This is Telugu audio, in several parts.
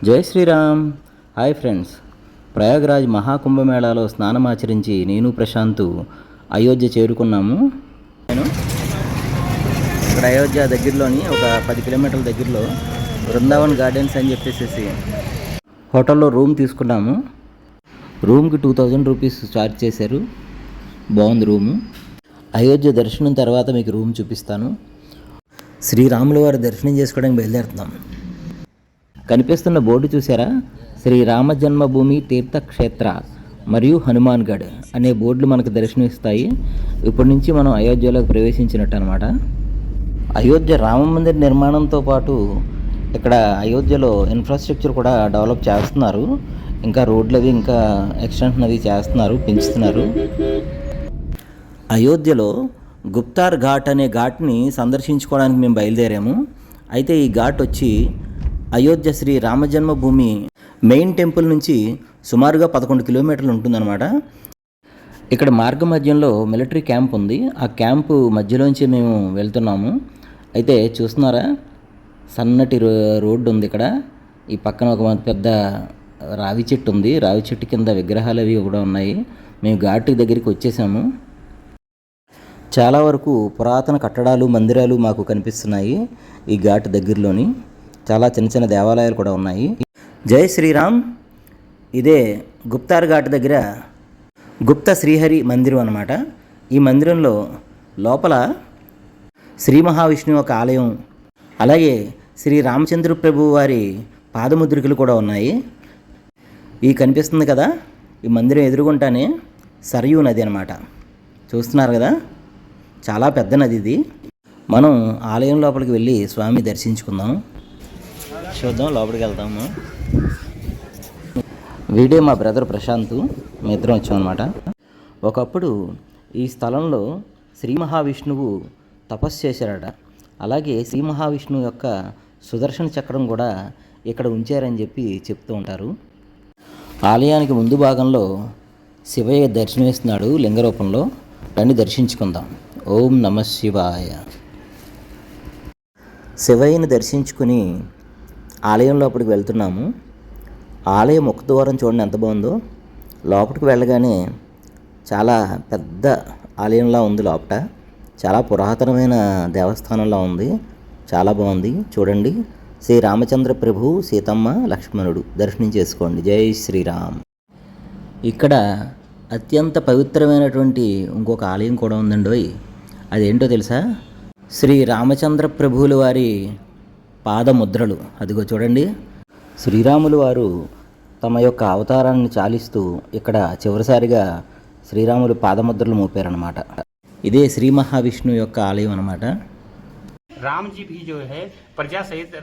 జై శ్రీరామ్. హాయ్ ఫ్రెండ్స్, ప్రయాగ్రాజ్ మహాకుంభమేళాలో స్నానమాచరించి నేను ప్రశాంత్ అయోధ్య చేరుకున్నాము. నేను ఇక్కడ అయోధ్య దగ్గరలోని ఒక 10 కిలోమీటర్ల దగ్గరలో బృందావన్ గార్డెన్స్ అని చెప్పేసి హోటల్లో రూమ్ తీసుకున్నాము. రూమ్కి 2000 రూపీస్ ఛార్జ్ చేశారు. బాగుంది రూము. అయోధ్య దర్శనం తర్వాత మీకు రూమ్ చూపిస్తాను. శ్రీరాముల వారి దర్శనం చేసుకోవడానికి బయలుదేరుతున్నాం. కనిపిస్తున్న బోర్డు చూసారా? శ్రీ రామ జన్మభూమి తీర్థక్షేత్ర మరియు హనుమాన్గఢ్ అనే బోర్డులు మనకు దర్శనమిస్తాయి. ఇప్పటి నుంచి మనం అయోధ్యలోకి ప్రవేశించినట్టు అనమాట. అయోధ్య రామ మందిర నిర్మాణంతో పాటు ఇక్కడ అయోధ్యలో ఇన్ఫ్రాస్ట్రక్చర్ కూడా డెవలప్ చేస్తున్నారు. ఇంకా రోడ్లు అవి ఇంకా ఎక్స్టెన్షన్ అవి చేస్తున్నారు, పెంచుతున్నారు. అయోధ్యలో గుప్తార్ ఘాట్ అనే ఘాట్ని సందర్శించుకోవడానికి మేము బయలుదేరాము. అయితే ఈ ఘాట్ వచ్చి అయోధ్య శ్రీ రామజన్మభూమి మెయిన్ టెంపుల్ నుంచి సుమారుగా 11 కిలోమీటర్లు ఉంటుందన్నమాట. ఇక్కడ మార్గ మధ్యంలో మిలిటరీ క్యాంప్ ఉంది. ఆ క్యాంపు మధ్యలోంచి మేము వెళ్తున్నాము. అయితే చూస్తున్నారా, సన్నటి రోడ్డు ఉంది ఇక్కడ. ఈ పక్కన ఒక పెద్ద రావి చెట్టు ఉంది. రావి చెట్టు కింద విగ్రహాలు అవి కూడా ఉన్నాయి. మేము ఘాటు దగ్గరికి వచ్చేసాము. చాలా వరకు పురాతన కట్టడాలు, మందిరాలు మాకు కనిపిస్తున్నాయి. ఈ ఘాటు దగ్గరలోని చాలా చిన్న చిన్న దేవాలయాలు కూడా ఉన్నాయి. జై శ్రీరామ్. ఇదే గుప్తార్ ఘాట్ దగ్గర గుప్త శ్రీహరి మందిరం అన్నమాట. ఈ మందిరంలో లోపల శ్రీ మహావిష్ణువు ఒక ఆలయం, అలాగే శ్రీ రామచంద్ర ప్రభు వారి పాదముద్రికలు కూడా ఉన్నాయి. ఈ కనిపిస్తుంది కదా, ఈ మందిరం ఎదురుగుంటానే సరయూ నది అన్నమాట. చూస్తున్నారు కదా, చాలా పెద్ద నది ఇది. మనం ఆలయం లోపలికి వెళ్ళి స్వామి దర్శించుకుందాం. చూద్దాం, లోపలికి వెళ్దాము. వీడే మా బ్రదర్ ప్రశాంత్, మీ ఇద్దరం వచ్చామన్నమాట. ఒకప్పుడు ఈ స్థలంలో శ్రీ మహావిష్ణువు తపస్సు చేశారట. అలాగే శ్రీ మహావిష్ణువు యొక్క సుదర్శన చక్రం కూడా ఇక్కడ ఉంచారని చెప్పి చెప్తూ ఉంటారు. ఆలయానికి ముందు భాగంలో శివయ్య దర్శనమిస్తున్నాడు లింగ రూపంలో. రండి దర్శించుకుందాం. ఓం నమ శివాయ. శివయ్యని దర్శించుకుని ఆలయం లోపలికి వెళ్తున్నాము. ఆలయం ముఖద్వారం చూడండి ఎంత బాగుందో. లోపలికి వెళ్ళగానే చాలా పెద్ద ఆలయంలా ఉంది. లోపల చాలా పురాతనమైన దేవస్థానంలా ఉంది. చాలా బాగుంది చూడండి. శ్రీ రామచంద్ర ప్రభు, సీతమ్మ, లక్ష్మణుడు దర్శనం చేసుకోండి. జై శ్రీరామ్. ఇక్కడ అత్యంత పవిత్రమైనటువంటి ఇంకొక ఆలయం కూడా ఉందండి. అదేంటో తెలుసా? శ్రీ రామచంద్ర ప్రభువుల వారి పాదముద్రలు. అదిగో చూడండి. శ్రీరాములు వారు తమ యొక్క అవతారాన్ని చాలిస్తూ ఇక్కడ చివరిసారిగా శ్రీరాములు పాదముద్రలు మోపారనమాట. ఇదే శ్రీ మహావిష్ణువు యొక్క ఆలయం అన్నమాట. राम जी भी जो है प्रजा सहित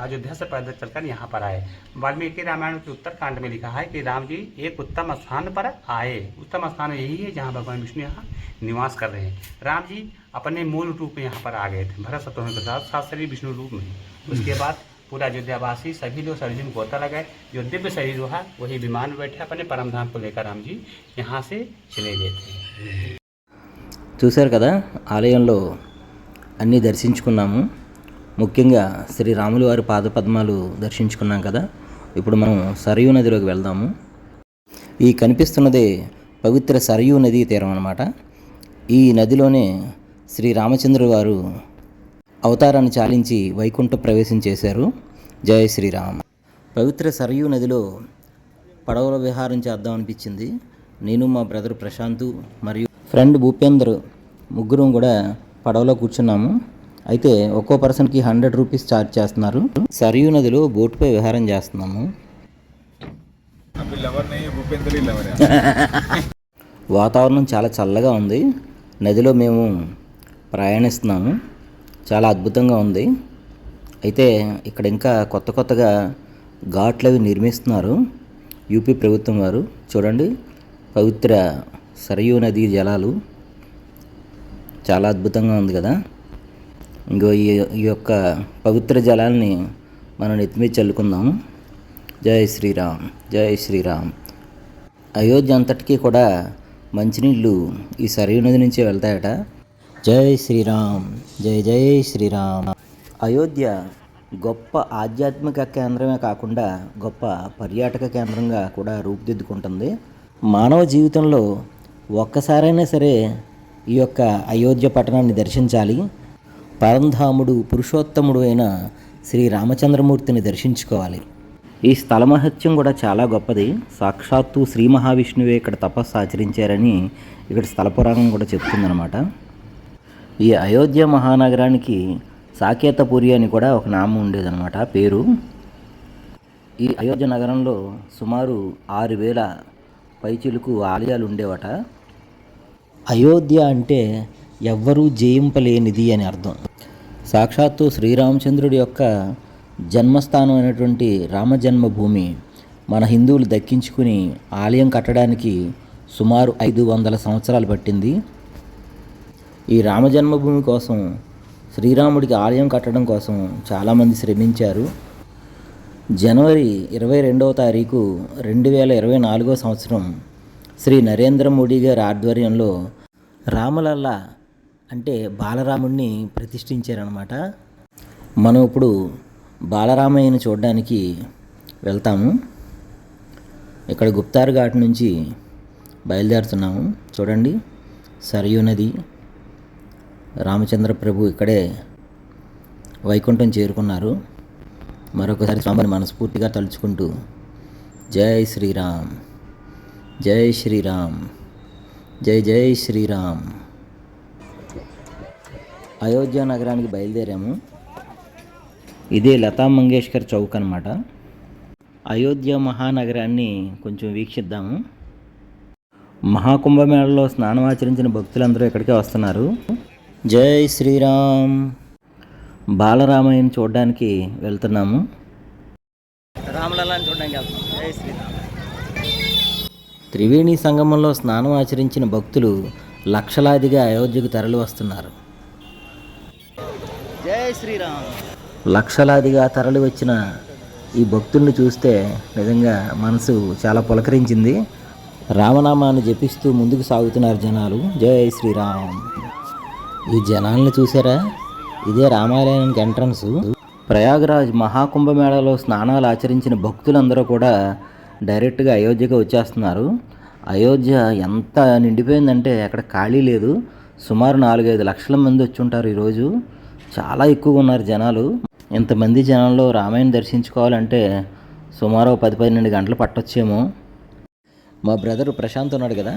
अयोध्या से पैदल चलकर यहाँ पर आए। वाल्मीकि रामायण के उत्तर कांड में लिखा है कि राम जी एक उत्तम स्थान पर आए। उत्तम स्थान यही है जहाँ भगवान विष्णु यहाँ निवास कर रहे हैं। राम जी अपने मूल रूप में यहाँ पर आ गए थे, भरत शत्रुघ्न के साथ सात शरीर विष्णु रूप में। उसके बाद पूरा अयोध्यावासी सभी लोग सर्जन गोता लगाए। जो दिव्य शरीर हुआ वही विमान में बैठे अपने परम धाम को लेकर राम जी यहाँ से चले गए थे. చూశారు కదా, ఆలయంలో అన్నీ దర్శించుకున్నాము. ముఖ్యంగా శ్రీరాములు వారి పాదపద్మాలు దర్శించుకున్నాం కదా. ఇప్పుడు మనం సరయూ నదిలోకి వెళ్దాము. ఈ కనిపిస్తున్నదే పవిత్ర సరయూ నదీ తీరం అన్నమాట. ఈ నదిలోనే శ్రీ రామచంద్రుల వారు అవతారాన్ని చాలించి వైకుంఠ ప్రవేశం చేశారు. జై శ్రీరామ్. పవిత్ర సరయూ నదిలో పడవల విహారం చేద్దాం అనిపించింది. నేను మా బ్రదర్ ప్రశాంత్ మరియు ఫ్రెండ్ భూపేందర్ ముగ్గురం కూడా పడవలో కూర్చున్నాము. అయితే ఒక్కో పర్సన్కి 100 రూపీస్ ఛార్జ్ చేస్తున్నారు. సరయూ నదిలో బోటుపై విహారం చేస్తున్నాము. వాతావరణం చాలా చల్లగా ఉంది. నదిలో మేము ప్రయాణిస్తున్నాము. చాలా అద్భుతంగా ఉంది. అయితే ఇక్కడ ఇంకా కొత్తగా ఘాట్లు అవి నిర్మిస్తున్నారు యూపీ ప్రభుత్వం వారు. చూడండి, పవిత్ర సరయూ నదీ జలాలు చాలా అద్భుతంగా ఉంది కదా. ఇంకో ఈ యొక్క పవిత్ర జలాల్ని మనం నెత్తిమీద చల్లుకుందాం. జై శ్రీరామ్, జై శ్రీరామ్. అయోధ్య అంతటికీ కూడా మంచినీళ్ళు ఈ సరయూ నది నుంచే వెళ్తాయట. జై శ్రీరామ్, జై జై శ్రీరామ్. అయోధ్య గొప్ప ఆధ్యాత్మిక కేంద్రమే కాకుండా గొప్ప పర్యాటక కేంద్రంగా కూడా రూపుదిద్దుకుంటుంది. మానవ జీవితంలో ఒక్కసారైనా సరే ఈ యొక్క అయోధ్య పట్టణాన్ని దర్శించాలి. పరంధాముడు పురుషోత్తముడు అయిన శ్రీ రామచంద్రమూర్తిని దర్శించుకోవాలి. ఈ స్థల మహత్యం కూడా చాలా గొప్పది. సాక్షాత్తు శ్రీ మహావిష్ణువే ఇక్కడ తపస్సు ఆచరించారని ఇక్కడ స్థల పురాణం కూడా చెప్తుందన్నమాట. ఈ అయోధ్య మహానగరానికి సాకేతపురి అని కూడా ఒక నామం ఉండేదన్నమాట, పేరు. ఈ అయోధ్య నగరంలో సుమారు 6000 పైచిలుకు ఆలయాలు ఉండేవట. అయోధ్య అంటే ఎవ్వరూ జయింపలేనిది అని అర్థం. సాక్షాత్తు శ్రీరామచంద్రుడి యొక్క జన్మస్థానం అయినటువంటి రామజన్మభూమి మన హిందువులు దక్కించుకుని ఆలయం కట్టడానికి సుమారు 500 సంవత్సరాలు పట్టింది. ఈ రామజన్మభూమి కోసం, శ్రీరాముడికి ఆలయం కట్టడం కోసం చాలామంది శ్రమించారు. జనవరి 22వ తారీఖు 2024 సంవత్సరం శ్రీ నరేంద్ర మోడీ గారి ఆధ్వర్యంలో రామలల్ల అంటే బాలరాముడిని ప్రతిష్ఠించారనమాట. మనం ఇప్పుడు బాలరామయ్యని చూడడానికి వెళ్తాము. ఇక్కడ గుప్తార్ ఘాట్ నుంచి బయలుదేరుతున్నాము. చూడండి, సరయూ నది, రామచంద్ర ప్రభు ఇక్కడే వైకుంఠం చేరుకున్నారు. మరొకసారి స్వామిని మనస్ఫూర్తిగా తలుచుకుంటూ జై శ్రీరామ్, జై శ్రీరామ్, జై జై శ్రీరామ్. అయోధ్య నగరానికి బయలుదేరాము. ఇదే లతా మంగేష్కర్ చౌక్ అన్నమాట. అయోధ్య మహానగరాన్ని కొంచెం వీక్షిద్దాము. మహాకుంభమేళలో స్నానం ఆచరించిన భక్తులందరూ ఇక్కడికే వస్తున్నారు. జై శ్రీరామ్. బాలరామయ్యని చూడడానికి వెళ్తున్నాము. రామలల్లాని చూడడానికి వెళ్తున్నాం. జై శ్రీరామ్. త్రివేణి సంగమంలో స్నానం ఆచరించిన భక్తులు లక్షలాదిగా అయోధ్యకు తరలి వస్తున్నారు. జై శ్రీరామ్. లక్షలాదిగా తరలి వచ్చిన ఈ భక్తుల్ని చూస్తే నిజంగా మనసు చాలా పులకరించింది. రామనామాన్ని జపిస్తూ ముందుకు సాగుతున్నారు జనాలు. జై శ్రీరామ్. ఈ జనాల్ని చూసారా? ఇదే రామాలయానికి ఎంట్రన్స్. ప్రయాగరాజ్ మహాకుంభమేళలో స్నానాలు ఆచరించిన భక్తులందరూ కూడా డైరెక్ట్గా అయోధ్యకు వచ్చేస్తున్నారు. అయోధ్య ఎంత నిండిపోయిందంటే అక్కడ ఖాళీ లేదు. సుమారు 4-5 లక్షల మంది వచ్చి ఉంటారు ఈరోజు. చాలా ఎక్కువగా ఉన్నారు జనాలు. ఇంతమంది జనంలో రామాయణ దర్శించుకోవాలంటే సుమారు 10-12 గంటలు పట్టొచ్చేమో. మా బ్రదర్ ప్రశాంత్ ఉన్నాడు కదా,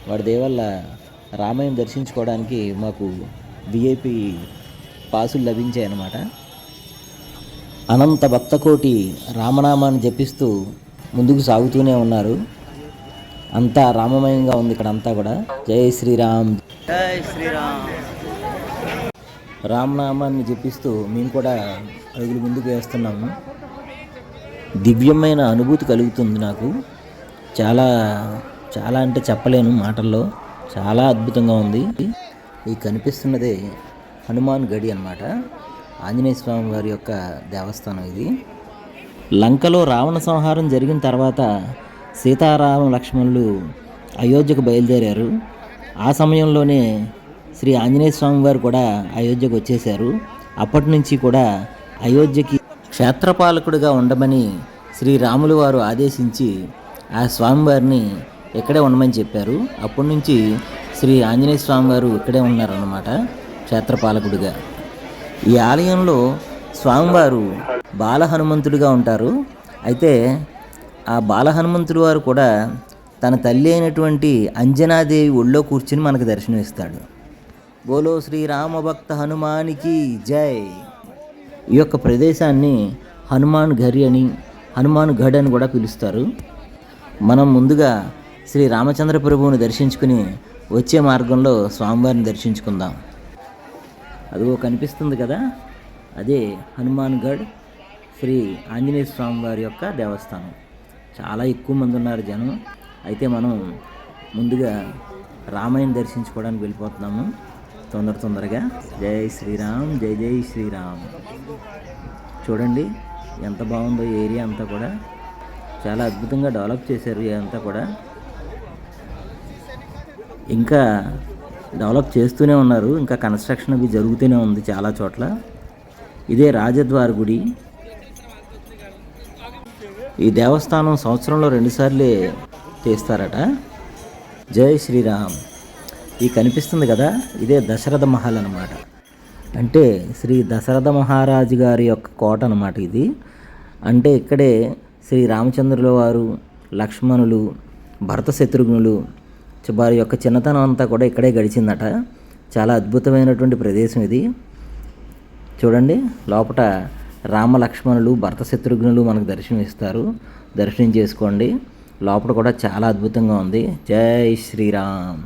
వాడి దేవల్ల రామాయణ దర్శించుకోవడానికి మాకు విఐపి పాసులు లభించాయన్నమాట. అనంత భక్తకోటి రామనామాన్ని జపిస్తూ ముందుకు సాగుతూనే ఉన్నారు. అంతా రామమయంగా ఉంది ఇక్కడ అంతా కూడా. జై శ్రీరామ్, జై శ్రీరామ్. రామనామాన్ని జపిస్తూ మేము కూడా అడుగులు ముందుకు వేస్తున్నాము. దివ్యమైన అనుభూతి కలుగుతుంది నాకు. చాలా చాలా అంటే చెప్పలేను మాటల్లో. చాలా అద్భుతంగా ఉంది. ఈ కనిపిస్తున్నదే హనుమాన్ గడి అన్నమాట. ఆంజనేయ స్వామి వారి యొక్క దేవస్థానం ఇది. లంకలో రావణ సంహారం జరిగిన తర్వాత సీతారామ లక్ష్మణులు అయోధ్యకు బయలుదేరారు. ఆ సమయంలోనే శ్రీ ఆంజనేయ స్వామి వారు కూడా అయోధ్యకు వచ్చేశారు. అప్పటి నుంచి కూడా అయోధ్యకి క్షేత్రపాలకుడిగా ఉండమని శ్రీరాములు వారు ఆదేశించి ఆ స్వామివారిని ఇక్కడే ఉండమని చెప్పారు. అప్పటి నుంచి శ్రీ ఆంజనేయ స్వామి వారు ఇక్కడే ఉన్నారన్నమాట క్షేత్రపాలకుడిగా. ఈ ఆలయంలో స్వామివారు బాల హనుమంతుడిగా ఉంటారు. అయితే ఆ బాల హనుమంతుడి వారు కూడా తన తల్లి అయినటువంటి అంజనాదేవి ఒళ్ళో కూర్చుని మనకు దర్శనమిస్తాడు. బోలో శ్రీరామ భక్త హనుమానికి జై. ఈ యొక్క ప్రదేశాన్ని హనుమాన్ ఘరి అని, హనుమాన్ గఢ్ అని కూడా పిలుస్తారు. మనం ముందుగా శ్రీ రామచంద్ర ప్రభువుని దర్శించుకుని వచ్చే మార్గంలో స్వామివారిని దర్శించుకుందాం. అదిగో కనిపిస్తుంది కదా, అదే హనుమాన్ గఢ్ శ్రీ ఆంజనేయ స్వామి వారి యొక్క దేవస్థానం. చాలా ఎక్కువ మంది ఉన్నారు జనం. అయితే మనం ముందుగా రామాయణ దర్శించుకోవడానికి వెళ్ళిపోతున్నాము తొందరగా. జై శ్రీరామ్, జై జై శ్రీరామ్. చూడండి ఎంత బాగుందో ఏరియా అంతా కూడా. చాలా అద్భుతంగా డెవలప్ చేశారు ఇదంతా కూడా. ఇంకా డెవలప్ చేస్తూనే ఉన్నారు. ఇంకా కన్స్ట్రక్షన్ అవి జరుగుతూనే ఉంది చాలా చోట్ల. ఇదే రాజద్వార గుడి. ఈ దేవస్థానం సంవత్సరంలో 2 సార్లే తీస్తారట. జై శ్రీరామ్. ఈ కనిపిస్తుంది కదా, ఇదే దశరథ మహల్ అన్నమాట. అంటే శ్రీ దశరథ మహారాజు గారి యొక్క కోట అన్నమాట ఇది. అంటే ఇక్కడే శ్రీ రామచంద్రుల వారు, లక్ష్మణులు, భరత శత్రుఘ్నులు వారి యొక్క చిన్నతనం అంతా కూడా ఇక్కడే గడిచిందట. చాలా అద్భుతమైనటువంటి ప్రదేశం ఇది. చూడండి, లోపల రామ లక్ష్మణులు, భరత శత్రుఘ్నులు మనకు దర్శనం ఇస్తారు. దర్శనం చేసుకోండి. లోపల కూడా చాలా అద్భుతంగా ఉంది. జై శ్రీరామ్.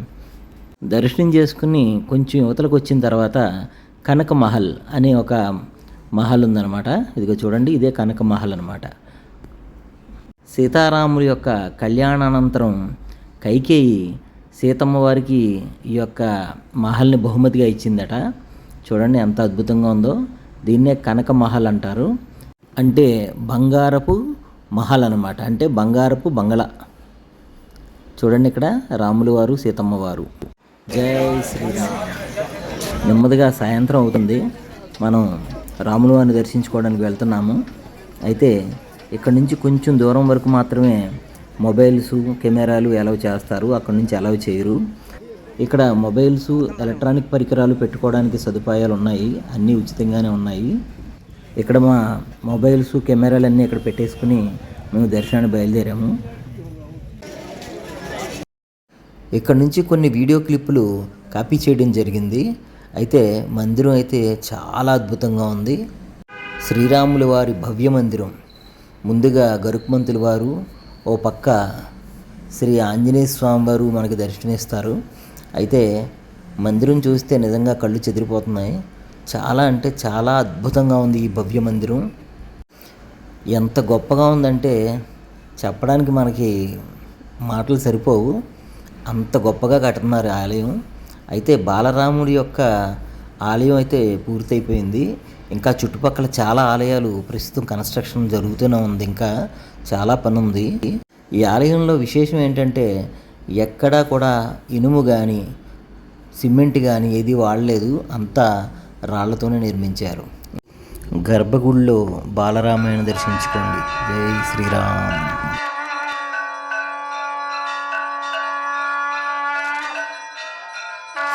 దర్శనం చేసుకుని కొంచెం యువతలకు వచ్చిన తర్వాత కనక మహల్ అనే ఒక మహల్ ఉందన్నమాట. ఇదిగో చూడండి, ఇదే కనక మహల్ అన్నమాట. సీతారాముల యొక్క కళ్యాణానంతరం కైకేయి సీతమ్మ వారికి ఈ యొక్క మహల్ని బహుమతిగా ఇచ్చిందట. చూడండి ఎంత అద్భుతంగా ఉందో. దీన్నే కనక మహల్ అంటారు. అంటే బంగారపు మహల్ అన్నమాట. అంటే బంగారపు బంగళా. చూడండి, ఇక్కడ రాముల వారు, సీతమ్మ వారు. జై శ్రీరామ్. నెమ్మదిగా సాయంత్రం అవుతుంది. మనం రాముల వారిని దర్శించుకోవడానికి వెళ్తున్నాము. అయితే ఇక్కడ నుంచి కొంచెం దూరం వరకు మాత్రమే మొబైల్స్, కెమెరాలు అలౌ చేస్తారు. అక్కడ నుంచి అలౌ చేయరు. ఇక్కడ మొబైల్స్, ఎలక్ట్రానిక్ పరికరాలు పెట్టుకోవడానికి సదుపాయాలు ఉన్నాయి. అన్నీ ఉచితంగానే ఉన్నాయి. ఇక్కడ మా మొబైల్స్, కెమెరాలు అన్నీ ఇక్కడ పెట్టేసుకుని మేము దర్శనాన్ని బయలుదేరాము. ఇక్కడ నుంచి కొన్ని వీడియో క్లిప్పులు కాపీ చేయడం జరిగింది. అయితే మందిరం అయితే చాలా అద్భుతంగా ఉంది. శ్రీరాముల వారి భవ్య మందిరం. ముందుగా గరుత్మంతుల వారు, ఓ పక్క శ్రీ ఆంజనేయ స్వామి వారు మనకి దర్శనమిస్తారు. అయితే మందిరం చూస్తే నిజంగా కళ్ళు చెదిరిపోతున్నాయి. చాలా అంటే చాలా అద్భుతంగా ఉంది ఈ భవ్య మందిరం. ఎంత గొప్పగా ఉందంటే చెప్పడానికి మనకి మాటలు సరిపోవు. అంత గొప్పగా కడుతున్నారు ఆలయం. అయితే బాలరాముడి యొక్క ఆలయం అయితే పూర్తయిపోయింది. ఇంకా చుట్టుపక్కల చాలా ఆలయాలు ప్రస్తుతం కన్స్ట్రక్షన్ జరుగుతూనే ఉంది. ఇంకా చాలా పని ఉంది. ఈ ఆలయంలో విశేషం ఏంటంటే ఎక్కడా కూడా ఇనుము కానీ సిమెంట్ కానీ ఏది వాడలేదు. అంతా రాళ్లతోనే నిర్మించారు. గర్భగుడిలో బాలరామాయణ దర్శించుకోండి. జై శ్రీరామ్.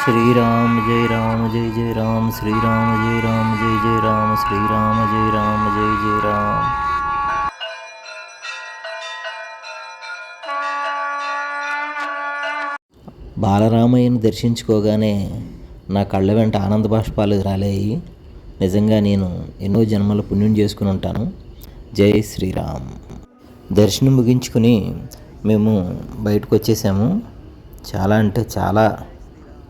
శ్రీరామ జయ రామ జయ జయ రామ, శ్రీరామ జయ రామ జయ జయ రామ, శ్రీరామ జయ రామ జయ జయ రామ. బాలరామయ్యను దర్శించుకోగానే నా కళ్ళ వెంట ఆనంద బాష్పాలు రాలేయి. నిజంగా నేను ఎన్నో జన్మల పుణ్యం చేసుకుని ఉంటాను. జై శ్రీరామ్. దర్శనం ముగించుకుని మేము బయటకు వచ్చేసాము. చాలా అంటే చాలా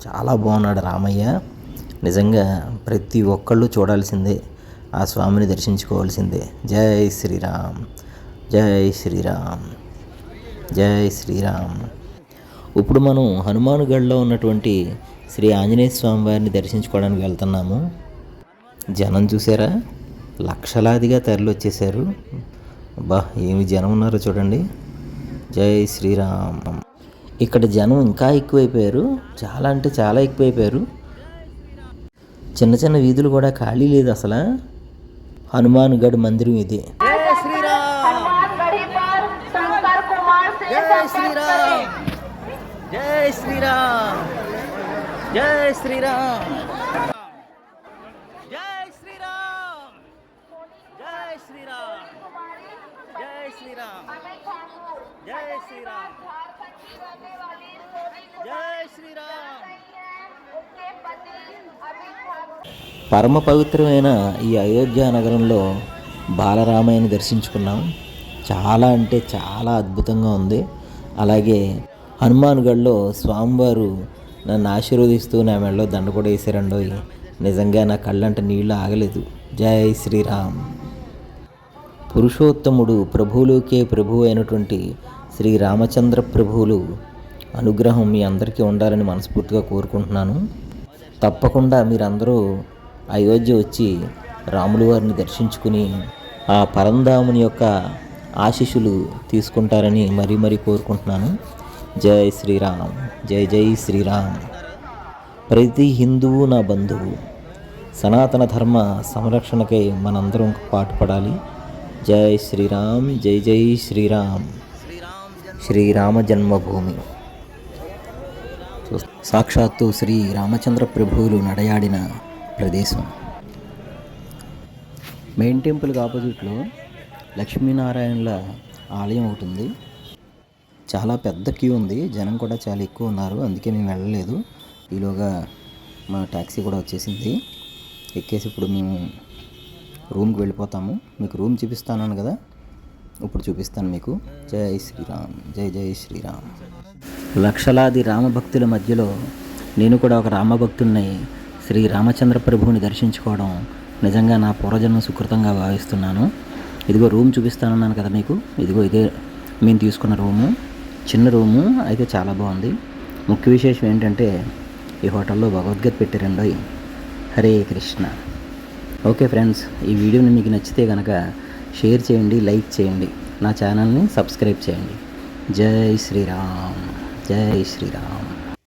చాలా బాగున్నాడు రామయ్య. నిజంగా ప్రతి ఒక్కళ్ళు చూడాల్సిందే, ఆ స్వామిని దర్శించుకోవాల్సిందే. జై శ్రీరామ్, జై శ్రీరామ్, జై శ్రీరామ్. ఇప్పుడు మనం హనుమాన్గఢ్లో ఉన్నటువంటి శ్రీ ఆంజనేయ స్వామి వారిని దర్శించుకోవడానికి వెళ్తున్నాము. జనం చూసారా, లక్షలాదిగా తరలి వచ్చేసారు. అబ్బా ఏమి జనం ఉన్నారో చూడండి. జై శ్రీరామ్. ఇక్కడ జనం ఇంకా ఎక్కువైపోయారు. చాలా అంటే చాలా ఎక్కువైపోయారు. చిన్న చిన్న వీధులు కూడా ఖాళీ లేదు అసలు. హనుమాన్గఢ్ మందిరం ఇది. జై శ్రీరామ్, జై శ్రీరామ్, జై శ్రీరామ్, జై శ్రీరామ్, జై శ్రీరామ్, జై శ్రీరామ్, జై శ్రీరామ్, జై శ్రీరామ్, జై శ్రీరామ్. పరమ పవిత్రమైన ఈ అయోధ్య నగరంలో బాలరామయ్యని దర్శించుకున్నాం. చాలా అంటే చాలా అద్భుతంగా ఉంది. అలాగే హనుమాన్గఢ్లో స్వామివారు నన్ను ఆశీర్వదిస్తూ నా మెడలో దండ కూడా వేసారండో. నిజంగా నా కళ్ళంట నీళ్ళు ఆగలేదు. జై శ్రీరామ్. పురుషోత్తముడు, ప్రభువులోకే ప్రభువు అయినటువంటి శ్రీ రామచంద్ర ప్రభువులు అనుగ్రహం మీ అందరికీ ఉండాలని మనస్ఫూర్తిగా కోరుకుంటున్నాను. తప్పకుండా మీరందరూ అయోధ్య వచ్చి రాముల వారిని దర్శించుకుని ఆ పరంధాముని యొక్క ఆశీస్సులు తీసుకుంటారని మరీ మరీ కోరుకుంటున్నాను. జై శ్రీరామ్, జై జై శ్రీరామ్. ప్రతి హిందువు నా బంధువు. సనాతన ధర్మ సంరక్షణకై మనందరం పాటుపడాలి. జై శ్రీరామ్, జై జై శ్రీరామ్. శ్రీరామ జన్మభూమి సాక్షాత్తు శ్రీ రామచంద్ర ప్రభువులు నడయాడిన ప్రదేశం. మెయిన్ టెంపుల్కి ఆపోజిట్లో లక్ష్మీనారాయణుల ఆలయం ఒకటి ఉంది. చాలా పెద్ద క్యూ ఉంది, జనం కూడా చాలా ఎక్కువ ఉన్నారు, అందుకే మేము వెళ్ళలేదు. ఈలోగా మా ట్యాక్సీ కూడా వచ్చేసింది, ఎక్కేసి ఇప్పుడు మేము రూమ్కి వెళ్ళిపోతాము. మీకు రూమ్ చూపిస్తాను కదా, ఇప్పుడు చూపిస్తాను మీకు. జై శ్రీరామ్, జై జై శ్రీరామ్. లక్షలాది రామభక్తుల మధ్యలో నేను కూడా ఒక రామభక్తుడిని శ్రీ రామచంద్ర ప్రభువుని దర్శించుకోవడం నిజంగా నా పూర్వజన్మ సుకృతంగా భావిస్తున్నాను. ఇదిగో రూమ్ చూపిస్తానన్నాను కదా మీకు, ఇదిగో ఇదే మేము తీసుకున్న రూము. చిన్న రూము అయితే చాలా బాగుంది. ముఖ్య విశేషం ఏంటంటే ఈ హోటల్లో భగవద్గీత పెట్టారండి. హరే కృష్ణ. ఓకే ఫ్రెండ్స్, ఈ వీడియోని మీకు నచ్చితే కనుక షేర్ చేయండి, లైక్ చేయండి, నా ఛానల్ని సబ్స్క్రైబ్ చేయండి. జై శ్రీరామ్, జై శ్రీరామ్.